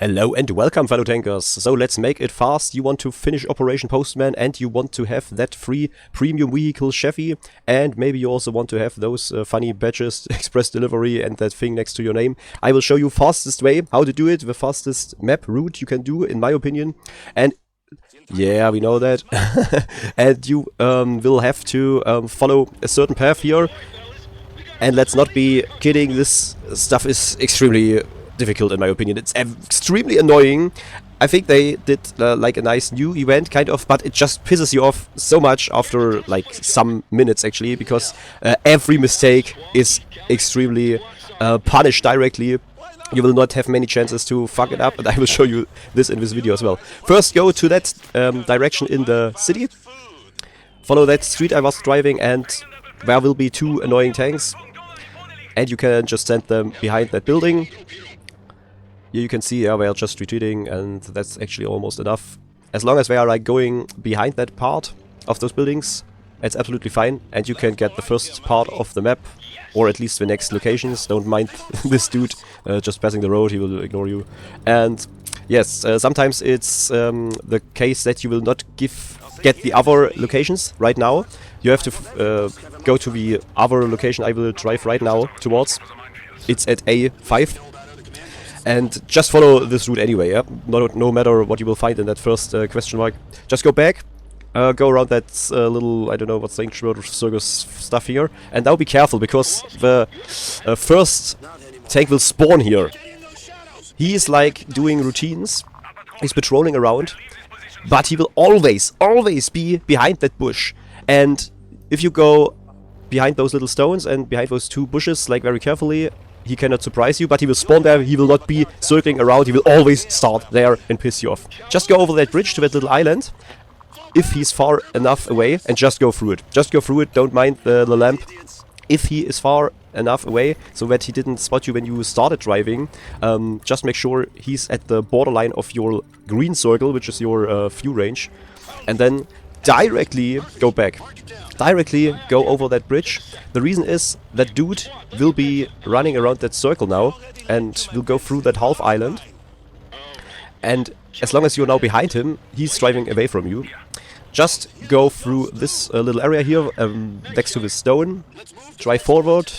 Hello and welcome, fellow tankers. So let's make it fast. You want to finish Operation Postman and you want to have that free premium vehicle Chevy, and maybe you also want to have those funny badges, express delivery and that thing next to your name. I will show you fastest way how to do it, the fastest map route you can do in my opinion. And yeah, we know that. And you will have to follow a certain path here. And let's not be kidding, this stuff is extremely difficult in my opinion. It's extremely annoying. I think they did like a nice new event kind of, but it just pisses you off so much after like some minutes actually, because every mistake is extremely punished directly. You will not have many chances to fuck it up, and I will show you this in this video as well. First, go to that direction in the city. Follow that street I was driving, and there will be two annoying tanks. And you can just send them behind that building. Here you can see, yeah, they are just retreating, and that's actually almost enough. As long as they are like going behind that part of those buildings, it's absolutely fine. And you can get the first part of the map, or at least the next locations. Don't mind this dude just passing the road, he will ignore you. And yes, sometimes it's the case that you will not get the other locations right now. You have to go to the other location I will drive right now towards. It's at A5. And just follow this route anyway, yeah? No matter what you will find in that first question mark. Just go back, go around that little, I don't know what's the English word, circus stuff here. And now be careful, because the first tank will spawn here. He is like doing routines, he's patrolling around, but he will always be behind that bush. And if you go behind those little stones and behind those two bushes, like very carefully, he cannot surprise you, but he will spawn there. He will not be circling around, he will always start there and piss you off. Just go over that bridge to that little island, if he's far enough away, and just go through it. Just go through it, don't mind the lamp. If he is far enough away, so that he didn't spot you when you started driving, just make sure he's at the borderline of your green circle, which is your view range. And then directly go back. Directly go over that bridge. The reason is that dude will be running around that circle now and will go through that half island. And as long as you're now behind him, he's driving away from you. Just go through this little area here next to this stone. Drive forward.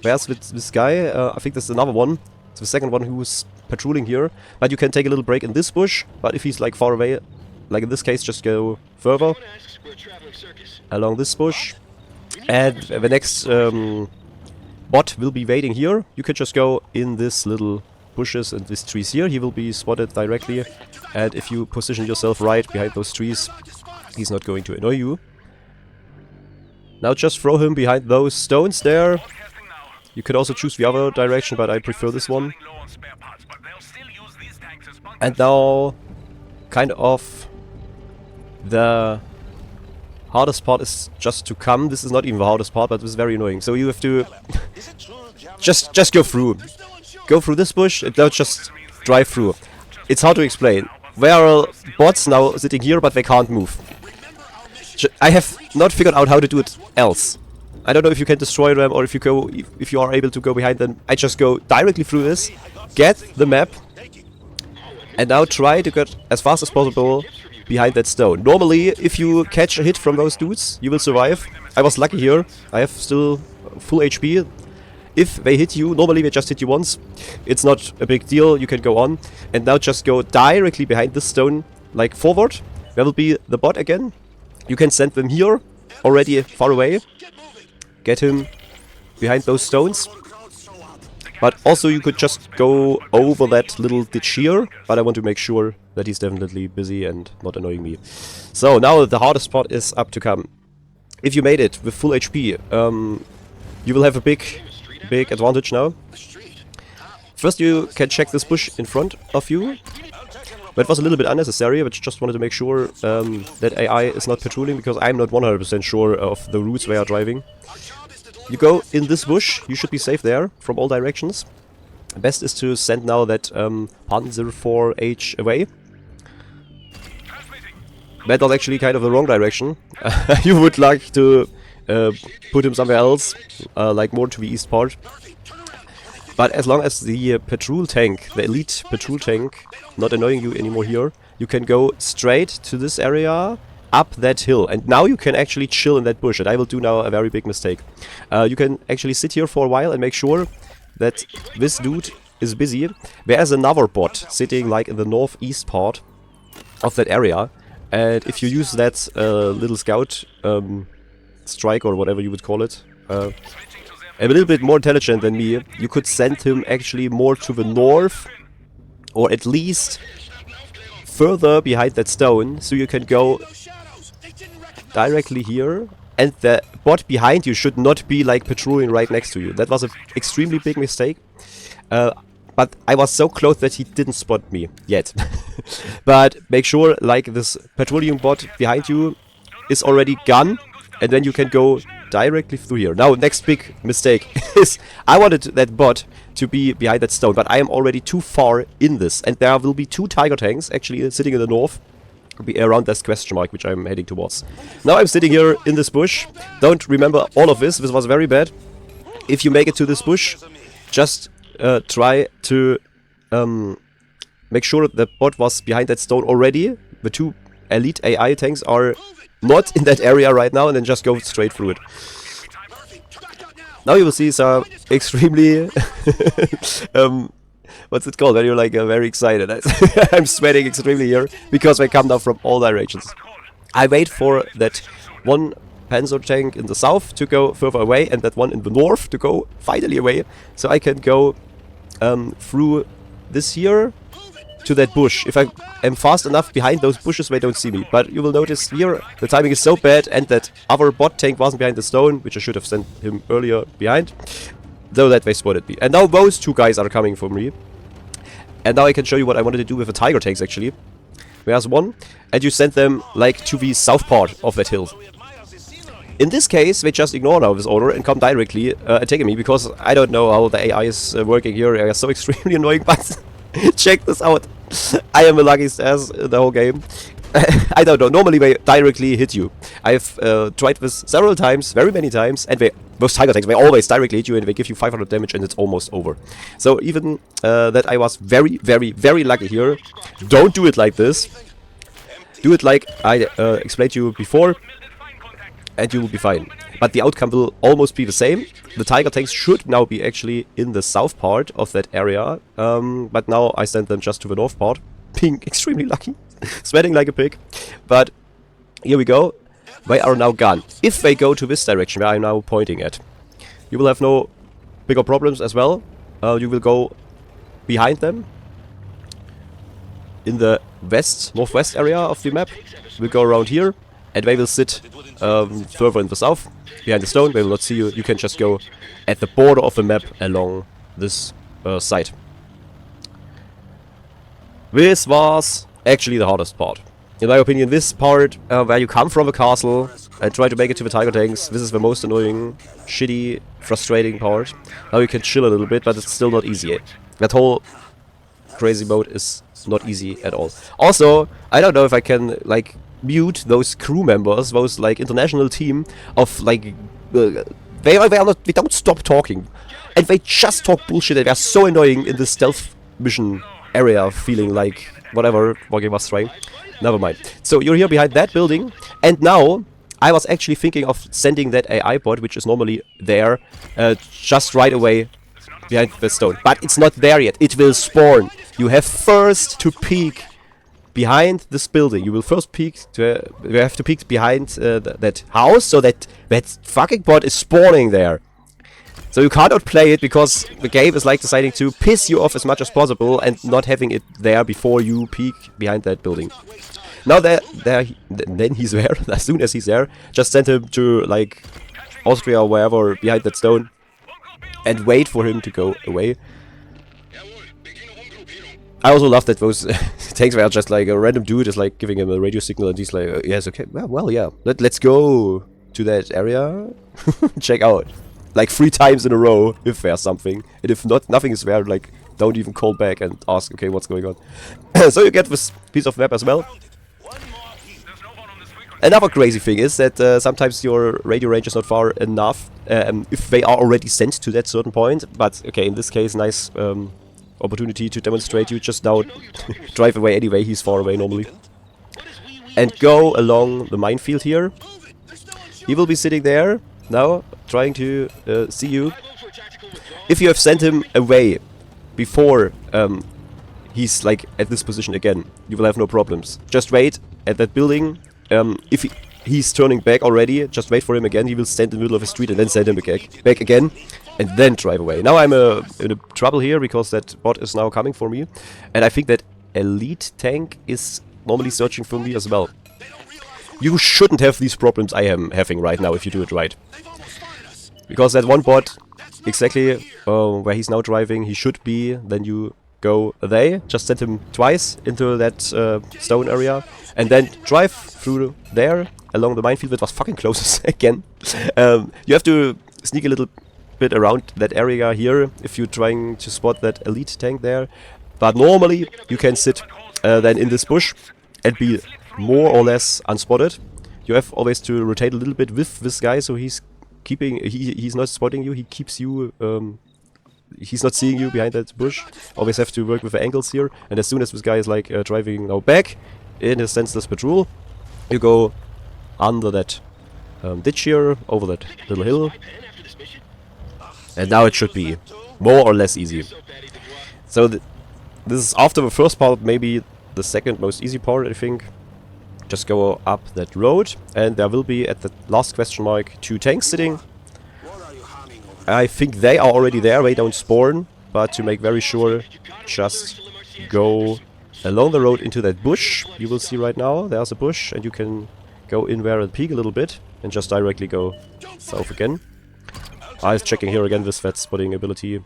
Where's this guy? I think there's another one. It's the second one who's patrolling here. But you can take a little break in this bush. But if he's like far away, like in this case, just go further along this bush. And the next bot will be waiting here. You can just go in this little bushes and these trees here. He will be spotted directly. And if you position yourself right behind those trees, he's not going to annoy you. Now just throw him behind those stones there. You could also choose the other direction, but I prefer this one. And now, kind of, the hardest part is just to come. This is not even the hardest part, but it's very annoying. So you have to just go through. Go through this bush and don't just drive through. It's hard to explain. There are bots now sitting here, but they can't move. I have not figured out how to do it else. I don't know if you can destroy them or if you are able to go behind them. I just go directly through this, get the map, and now try to get as fast as possible behind that stone. Normally, if you catch a hit from those dudes, you will survive. I was lucky here. I have still full HP. If they hit you, normally they just hit you once. It's not a big deal, you can go on. And now just go directly behind this stone, like forward. There will be the bot again. You can send them here, already far away. Get him behind those stones. But also you could just go over that little ditch here, but I want to make sure that he's definitely busy and not annoying me. So now the hardest part is up to come. If you made it with full HP, you will have a big advantage now. First you can check this bush in front of you. That was a little bit unnecessary, but just wanted to make sure that AI is not patrolling, because I'm not 100% sure of the routes they are driving. You go in this bush, you should be safe there from all directions. Best is to send now that Panzer 4H away. That was actually kind of the wrong direction. You would like to put him somewhere else, like more to the east part. But as long as the patrol tank, the elite patrol tank, not annoying you anymore here, you can go straight to this area, up that hill. And now you can actually chill in that bush. And I will do now a very big mistake. You can actually sit here for a while and make sure that this dude is busy. There's another bot sitting like in the northeast part of that area. And if you use that little scout strike or whatever you would call it, a little bit more intelligent than me, you could send him actually more to the north, or at least further behind that stone, so you can go directly here, and the bot behind you should not be like patrolling right next to you. That was an extremely big mistake, but I was so close that he didn't spot me yet. But make sure like this patrolling bot behind you is already gone, and then you can go directly through here. Now, next big mistake is I wanted that bot to be behind that stone, but I am already too far in this, and there will be 2 tiger tanks actually sitting in the north, be around this question mark which I'm heading towards. Now I'm sitting here in this bush. Don't remember all of this. This was very bad. If you make it to this bush, just try to make sure the bot was behind that stone already. The 2 elite AI tanks are not in that area right now, and then just go straight through it. Now you will see some extremely what's it called when you're like very excited. I'm sweating extremely here because they come now from all directions. I wait for that one panzer tank in the south to go further away, and that one in the north to go finally away, so I can go through this here to that bush. If I am fast enough behind those bushes, they don't see me. But you will notice here the timing is so bad, and that other bot tank wasn't behind the stone, which I should have sent him earlier behind, though that they spotted me. And now those 2 guys are coming for me. And now I can show you what I wanted to do with the tiger tanks actually. There's one, and you send them like to the south part of that hill. In this case, they just ignore now this order and come directly attacking me, because I don't know how the AI is working here. They are so extremely annoying, but check this out. I am the luckiest ass in the whole game. I don't know, normally they directly hit you. I've tried this several times, very many times, and those tiger tanks, they always directly hit you and they give you 500 damage and it's almost over. So even that I was very, very, very lucky here. Don't do it like this. Do it like I explained to you before, and you will be fine. But the outcome will almost be the same. The tiger tanks should now be actually in the south part of that area, but now I sent them just to the north part. Being extremely lucky. Sweating like a pig. But here we go. They are now gone. If they go to this direction where I'm now pointing at, you will have no bigger problems as well. You will go behind them in the northwest area of the map. We'll go around here, and they will sit further in the south, behind the stone. They will not see you. You can just go at the border of the map along this side. This was actually the hardest part. In my opinion, this part where you come from the castle and try to make it to the tiger tanks, this is the most annoying, shitty, frustrating part. Now you can chill a little bit, but it's still not easy. That whole crazy mode is not easy at all. Also, I don't know if I can like mute those crew members, those like international team of like they don't stop talking, and they just talk bullshit, and they are so annoying in this stealth mission area, feeling like whatever Wargaming was trying. Never mind. So you're here behind that building, and now I was actually thinking of sending that AI bot, which is normally there, just right away behind the stone. But it's not there yet. It will spawn. You have first to peek behind this building. You will first peek to. You have to peek behind that house, so that fucking bot is spawning there. So you cannot play it, because the game is like deciding to piss you off as much as possible and not having it there before you peek behind that building. Now then he's there. As soon as he's there, just send him to like Austria or wherever behind that stone, and wait for him to go away. I also love that those tanks were just like a random dude is like giving him a radio signal, and he's like, yes, okay, well, yeah, let's go to that area, check out. Like 3 times in a row, if there's something. And if not, nothing is there, like, don't even call back and ask, okay, what's going on. So you get this piece of map as well. Another crazy thing is that sometimes your radio range is not far enough if they are already sent to that certain point. But okay, in this case, nice opportunity to demonstrate. You just now drive away anyway, he's far away normally. And go along the minefield here. He will be sitting there now, trying to see you. If you have sent him away before he's like at this position again, you will have no problems. Just wait at that building. If he's turning back already, just wait for him again. He will stand in the middle of the street and then send him back again, and then drive away. Now I'm in a trouble here because that bot is now coming for me, and I think that elite tank is normally searching for me as well. You shouldn't have these problems I am having right now if you do it right, because that one bot exactly where he's now driving, he should be. Then you go there, just send him twice into that stone area, and then drive through there along the minefield. That was fucking close again. You have to sneak a little bit around that area here if you're trying to spot that elite tank there. But normally you can sit then in this bush and be more or less unspotted. You have always to rotate a little bit with this guy, so he's keeping he's not spotting you. He keeps you. He's not seeing you behind that bush. Always have to work with the angles here. And as soon as this guy is like driving now back in his senseless patrol, you go under that ditch here, over that little hill. And now it should be more or less easy. So this is after the first part, maybe the second most easy part, I think. Just go up that road, and there will be at the last question mark 2 tanks sitting. I think they are already there, they don't spawn, but to make very sure, just go along the road into that bush. You will see right now, there's a bush, and you can go in there and peek a little bit, and just directly go south again. I was checking here again with that spotting ability.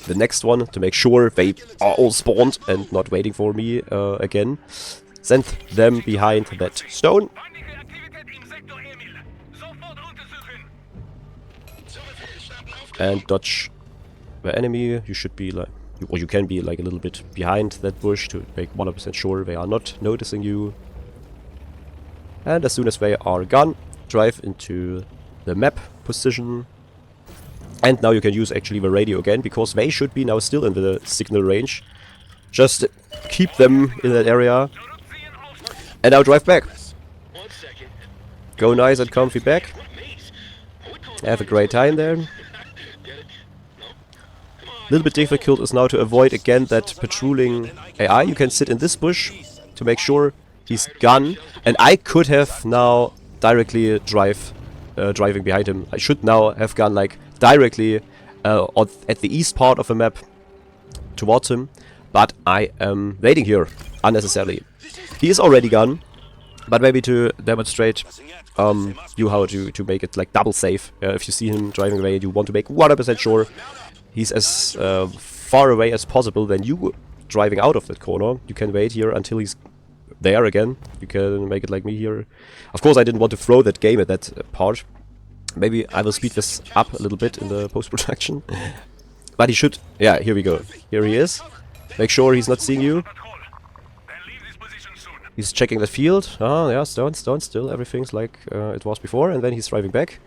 The next one, to make sure they are all spawned and not waiting for me again. Send them behind that stone. And dodge the enemy. You should be like, or you can be like a little bit behind that bush to make 100% sure they are not noticing you. And as soon as they are gone, drive into the map position. And now you can use actually the radio again, because they should be now still in the signal range. Just keep them in that area. And now drive back. Go nice and comfy back. Have a great time there. A little bit difficult is now to avoid again that patrolling AI. You can sit in this bush to make sure he's gone. And I could have now directly driving behind him. I should now have gone like directly at the east part of the map towards him. But I am waiting here unnecessarily. He is already gone. But maybe to demonstrate you how to make it like double safe. If you see him driving away and you want to make 100% sure he's as far away as possible than you driving out of that corner, you can wait here until he's there again. You can make it like me here. Of course I didn't want to throw that game at that part. Maybe I will speed this up a little bit in the post-production. But he should... Yeah, here we go. Here he is. Make sure he's not seeing you. He's checking the field. Ah, yeah, stone still. Everything's like it was before. And then he's driving back.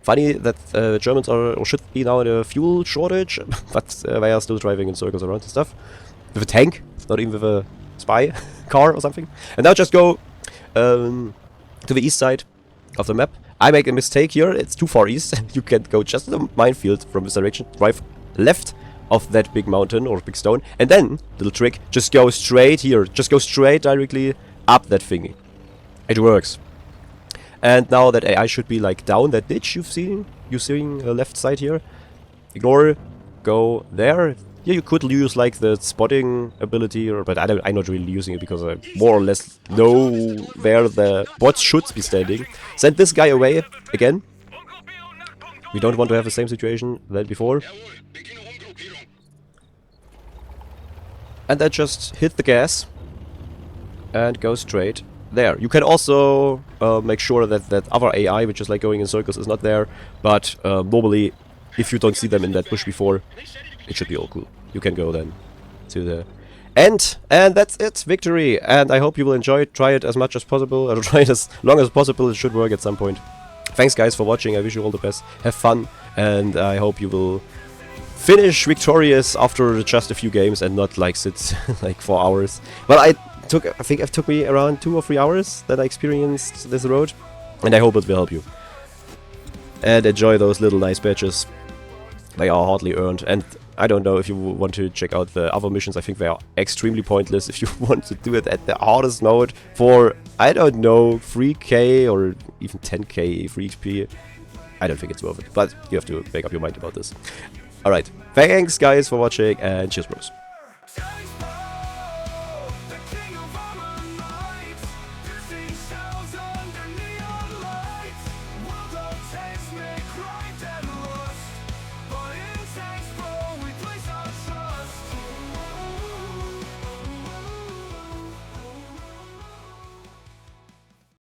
Funny that Germans are, or should be now in a fuel shortage. But they are still driving in circles around and stuff. With a tank. Not even with a spy car or something. And now just go to the east side of the map. I make a mistake here. It's too far east. You can't go just the minefield from this direction. Drive left of that big mountain or big stone, and then, little trick, just go straight here. Just go straight directly up that thingy. It works. And now that AI should be like down that ditch you're seeing left side here. Ignore, go there. Here you could use like the spotting ability, but I'm not really using it because I more or less know where the bots should be standing. Send this guy away again. We don't want to have the same situation than before. And then just hit the gas and go straight there. You can also make sure that that other AI, which is like going in circles, is not there. But normally, if you don't see them in that bush before, it should be all cool. You can go then to the And that's it, victory. And I hope you will enjoy it, try it as much as possible, or try it as long as possible. It should work at some point. Thanks guys for watching, I wish you all the best, have fun, and I hope you will finish victorious after just a few games and not like sit like 4 hours. Well, I think it took me around 2 or 3 hours that I experienced this road, and I hope it will help you. And enjoy those little nice badges. They are hardly earned, and I don't know if you want to check out the other missions. I think they are extremely pointless if you want to do it at the hardest mode for, I don't know, 3k or even 10k free XP. I don't think it's worth it, but you have to make up your mind about this. Alright, thanks guys for watching, and cheers bros.